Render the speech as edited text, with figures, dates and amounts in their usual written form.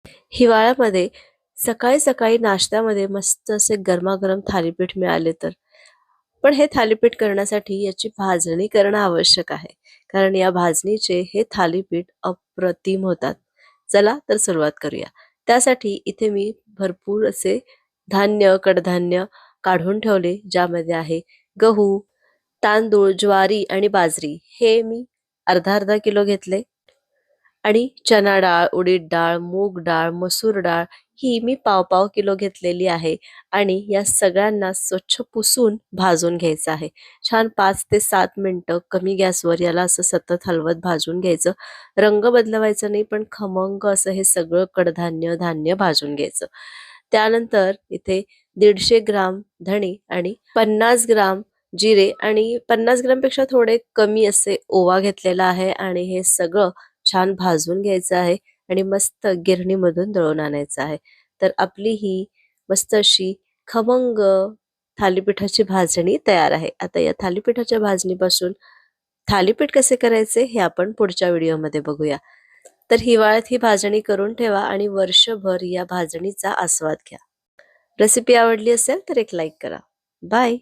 हिवाळ्यामध्ये सकाळी सकाळी नाश्त्यामध्ये मस्त असे गरमागरम थालीपीठ मिळाले तर. पण हे थालीपीठ करण्यासाठी याची भाजणी करणं आवश्यक आहे. कारण या भाजणीचे हे थालीपीठ अप्रतिम होतात. चला तर सुरुवात करूया. त्यासाठी इथे मी भरपूर असे धान्य, कडधान्य काढून ठेवले, ज्यामध्ये आहे गहू, तांदूळ, ज्वारी आणि बाजरी. हे मी अर्धा अर्धा किलो घेतले. आणि चना डाळ, उडीद डाळ, मूग डाळ, मसूर डाळ ही मी पाव-पाव किलो घेतलेली आहे आणि या सगळ्यांना स्वच्छ पुसून भाजून घ्यायचं आहे. छान 5 ते 7 मिनिटं कमी गॅसवर याला असं सतत हलवत भाजून घ्यायचं. रंग बदलवायचा नाही, पण खमंग असं हे सगळं कडधान्य, धान्य भाजून घ्यायचं. त्यानंतर इथे 150 ग्राम धणे आणि 50 ग्राम जिरे आणि 50 ग्रामपेक्षा थोडे कमी असे ओवा घेतलेला आहे आणि हे सगळं छान भाजून घ्यायचं आहे आणि मस्त गिरणीमधून दळून आणायचं आहे. तर आपली ही मस्त अशी खमंग थालीपीठाची भाजणी तयार आहे. आता या थालीपीठाच्या भाजणीपासून थालीपीठ कसे करायचे हे आपण पुढच्या व्हिडिओमध्ये बघूया. तर हिवाळ्यात ही भाजणी करून ठेवा आणि वर्षभर या भाजणीचा आस्वाद घ्या. रेसिपी आवडली असेल तर एक लाईक करा. बाय.